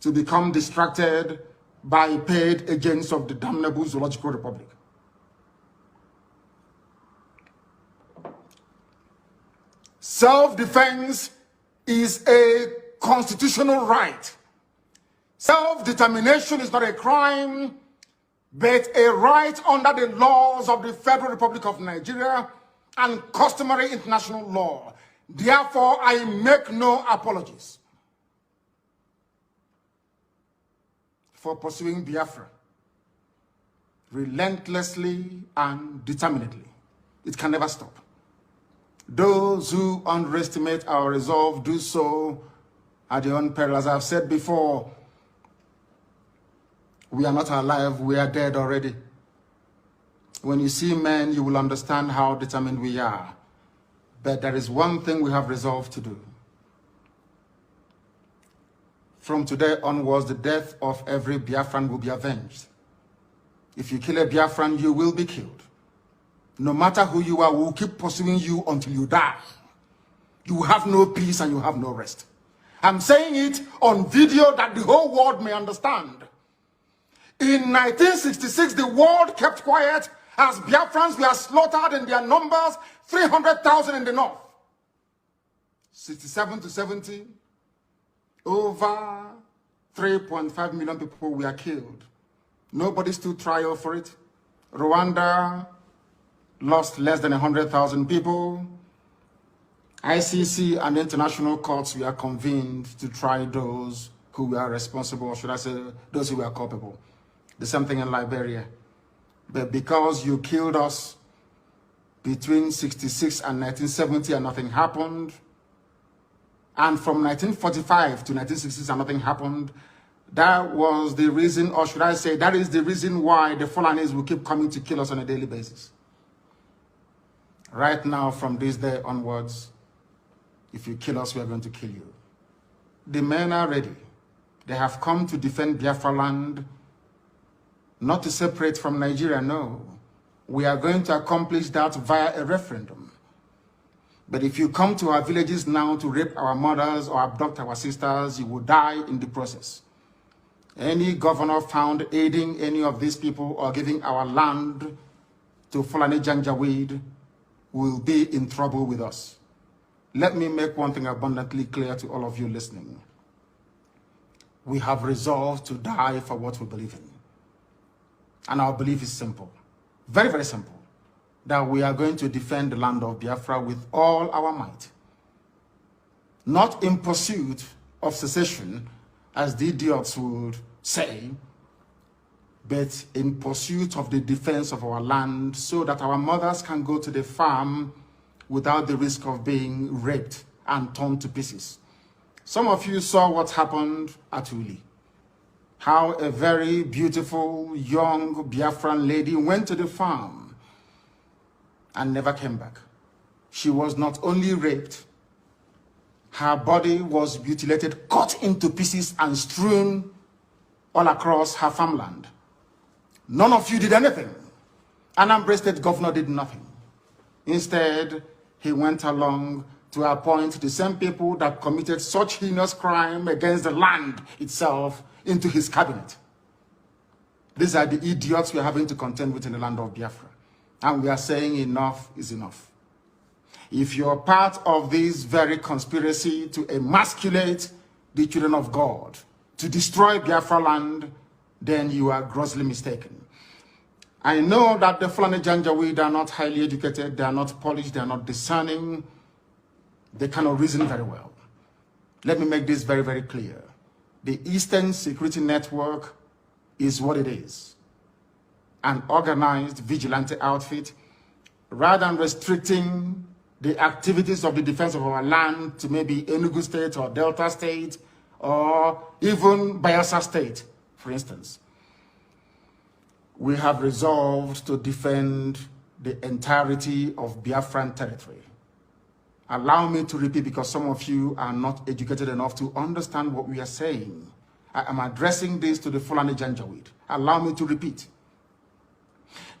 to become distracted by paid agents of the damnable Zoological Republic. Self-defense is a constitutional right. Self-determination is not a crime. but a right under the laws of the Federal Republic of Nigeria and customary international law. Therefore, I make no apologies for pursuing Biafra relentlessly and determinedly. It can never stop. Those who underestimate our resolve do so at their own peril. As I've said before, we are not alive, we are dead already. When you see men, you will understand how determined we are. But there is one thing we have resolved to do. From today onwards, the death of every Biafran will be avenged. If you kill a Biafran, you will be killed. No matter who you are, we will keep pursuing you until you die. You have no peace and you have no rest. I'm saying it on video that the whole world may understand. In 1966, the world kept quiet as Biafrans were slaughtered in their numbers, 300,000 in the north. 67 to 70, over 3.5 million people were killed. Nobody stood trial for it. Rwanda lost less than 100,000 people. ICC and international courts were convened to try those who were responsible, or should I say, those who were culpable. The same thing in Liberia. But because you killed us between 66 and 1970 and nothing happened, and from 1945 to 1966 and nothing happened, that was the reason, or should I say, that is the reason why the Fulanis will keep coming to kill us on a daily basis. Right now, from this day onwards, if you kill us, we are going to kill you. The men are ready. They have come to defend Biafra land, not to separate from Nigeria, no. We are going to accomplish that via a referendum. But if you come to our villages now to rape our mothers or abduct our sisters, you will die in the process. Any governor found aiding any of these people or giving our land to Fulani Janjaweed will be in trouble with us. Let me make one thing abundantly clear to all of you listening. We have resolved to die for what we believe in. And our belief is simple, very, very simple, that we are going to defend the land of Biafra with all our might. Not in pursuit of secession, as the idiots would say, but in pursuit of the defense of our land so that our mothers can go to the farm without the risk of being raped and torn to pieces. Some of you saw what happened at Uli. How a very beautiful young Biafran lady went to the farm and never came back. She was not only raped, her body was mutilated, cut into pieces and strewn all across her farmland. None of you did anything. Nnamdi State Governor did nothing. Instead, he went along to appoint the same people that committed such heinous crime against the land itself into his cabinet. These are the idiots we are having to contend with in the land of Biafra. And we are saying enough is enough. If you're part of this very conspiracy to emasculate the children of God, to destroy Biafra land, then you are grossly mistaken. I know that the Fulani Janjaweed are not highly educated, they are not polished, they are not discerning, they cannot reason very well. Let me make this very, very clear. The Eastern Security Network is what it is. An organized vigilante outfit, rather than restricting the activities of the defense of our land to maybe Enugu State or Delta State or even Bayelsa State, for instance. We have resolved to defend the entirety of Biafran territory. Allow me to repeat, because some of you are not educated enough to understand what we are saying. I am addressing this to the Fulani Janjaweed. Allow me to repeat.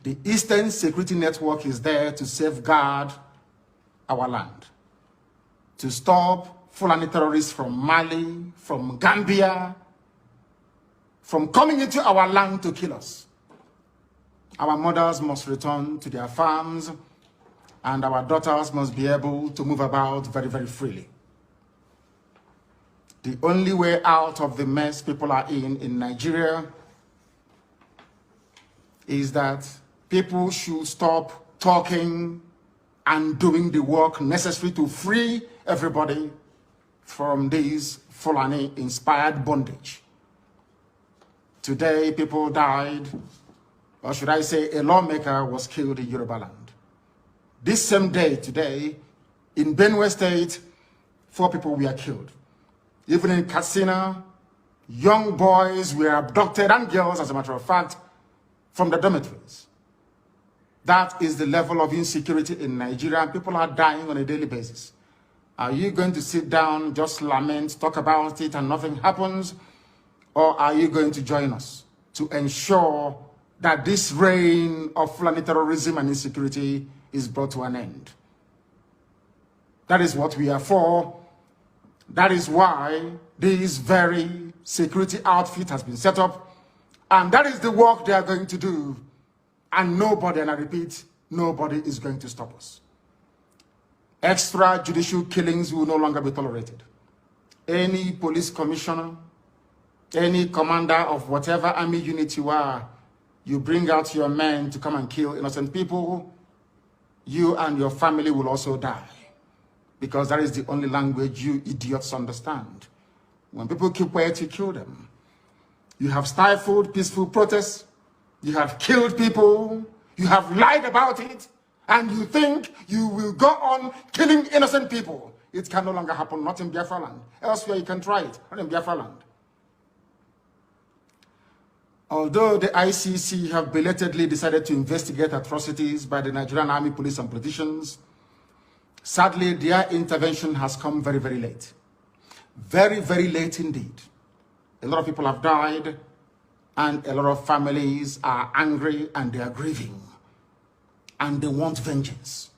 The Eastern Security Network is there to safeguard our land, to stop Fulani terrorists from Mali, from Gambia, from coming into our land to kill us. Our mothers must return to their farms, and our daughters must be able to move about very, very freely. The only way out of the mess people are in Nigeria is that people should stop talking and doing the work necessary to free everybody from this Fulani-inspired bondage. Today, people died, or should I say a lawmaker was killed in Yoruba land. This same day, today, in Benue State, 4 people were killed. Even in Katsina, young boys were abducted, and girls, as a matter of fact, from the dormitories. That is the level of insecurity in Nigeria, and people are dying on a daily basis. Are you going to sit down, just lament, talk about it, and nothing happens? Or are you going to join us to ensure that this reign of Fulani terrorism and insecurity is brought to an end? That is what we are for. That is why this very security outfit has been set up. And that is the work they are going to do. And nobody, and I repeat, nobody is going to stop us. Extrajudicial killings will no longer be tolerated. Any police commissioner, any commander of whatever army unit you are, you bring out your men to come and kill innocent people, you and your family will also die. Because that is the only language you idiots understand. When people keep quiet, you kill them. You have stifled peaceful protests. You have killed people. You have lied about it. And you think you will go on killing innocent people. It can no longer happen, not in Biafra land. Elsewhere you can try it, not in Biafra land. Although the ICC have belatedly decided to investigate atrocities by the Nigerian Army, police, and politicians, sadly, their intervention has come very, very late. Very, very late indeed. A lot of people have died, and a lot of families are angry and they are grieving. And they want vengeance.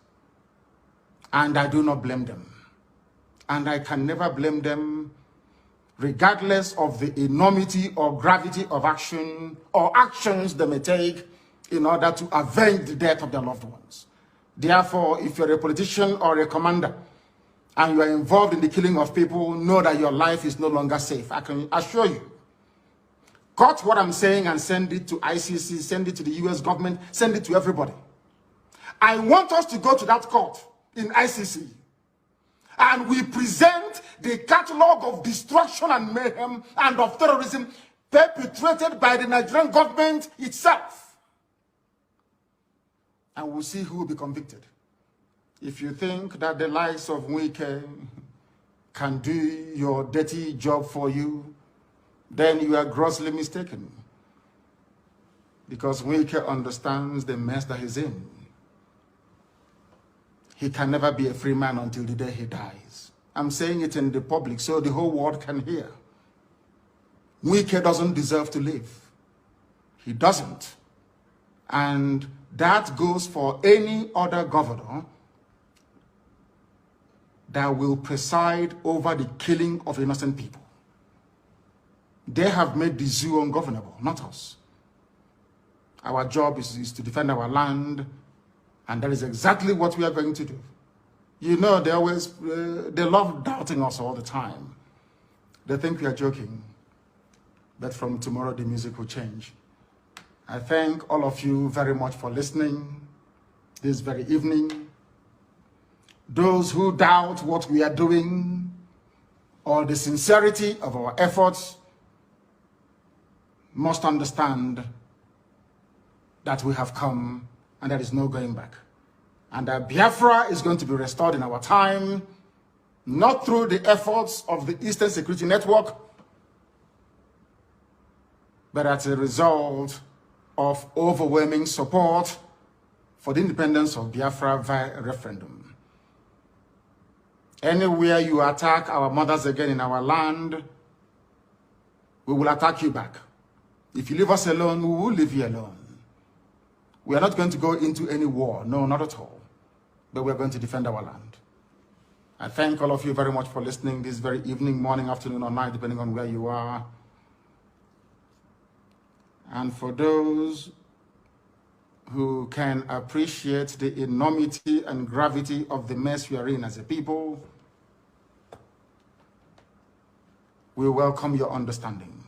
And I do not blame them. And I can never blame them, regardless of the enormity or gravity of action or actions they may take in order to avenge the death of their loved ones. Therefore, if you're a politician or a commander and you are involved in the killing of people, know that your life is no longer safe. I can assure you. Cut what I'm saying and send it to ICC, send it to the US government, send it to everybody. I want us to go to that court in ICC and we present the catalog of destruction and mayhem and of terrorism perpetrated by the Nigerian government itself. And we'll see who will be convicted. If you think that the likes of Wike can do your dirty job for you, then you are grossly mistaken. Because Wike understands the mess that he's in. He can never be a free man until the day he dies. I'm saying it in the public so the whole world can hear. Wike doesn't deserve to live. He doesn't. And that goes for any other governor that will preside over the killing of innocent people. They have made the zoo ungovernable, not us. Our job is to defend our land, and that is exactly what we are going to do. You know, they love doubting us all the time. They think we are joking. But from tomorrow, the music will change. I thank all of you very much for listening this very evening. Those who doubt what we are doing or the sincerity of our efforts must understand that we have come and there is no going back. And that Biafra is going to be restored in our time, not through the efforts of the Eastern Security Network, but as a result of overwhelming support for the independence of Biafra via a referendum. Anywhere you attack our mothers again in our land, we will attack you back. If you leave us alone, we will leave you alone. We are not going to go into any war, no, not at all. But we are going to defend our land. I thank all of you very much for listening this very evening, morning, afternoon, or night, depending on where you are. And for those who can appreciate the enormity and gravity of the mess we are in as a people, we welcome your understanding.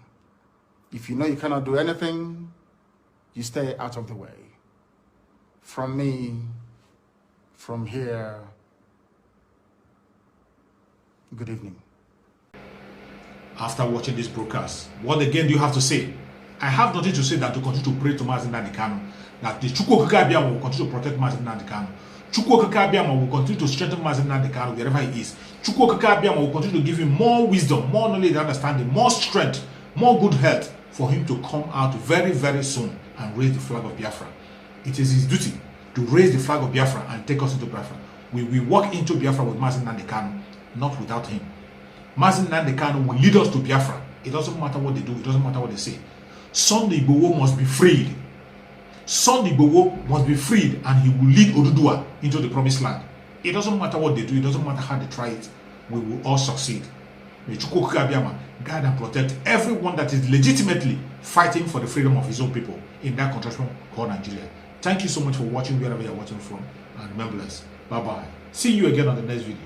If you know you cannot do anything, you stay out of the way. From me, from here, good evening. After watching this broadcast, what again do you have to say? I have nothing to say than to continue to pray to Mazi Nnamdi Kanu, that the Chukwu Okike Abiyama will continue to protect Mazi Nnamdi Kanu. Chukwu Okike Abiyama will continue to strengthen Mazi Nnamdi Kanu wherever he is. Chukwu Okike Abiyama will continue to give him more wisdom, more knowledge and understanding, more strength, more good health for him to come out very, very soon and raise the flag of Biafra. It is his duty to raise the flag of Biafra and take us into Biafra. We will walk into Biafra with Mazi Nnamdi Kanu, not without him. Mazi Nnamdi Kanu will lead us to Biafra. It doesn't matter what they do, it doesn't matter what they say. Sunday Igboho must be freed. Sunday Igboho must be freed and he will lead Oduduwa into the promised land. It doesn't matter what they do, it doesn't matter how they try it, we will all succeed. May Chukwu Okike Abiyama guide and protect everyone that is legitimately fighting for the freedom of his own people in that contraction called Nigeria. Thank you so much for watching wherever you're watching from, and remember us. Bye-bye. See you again on the next video.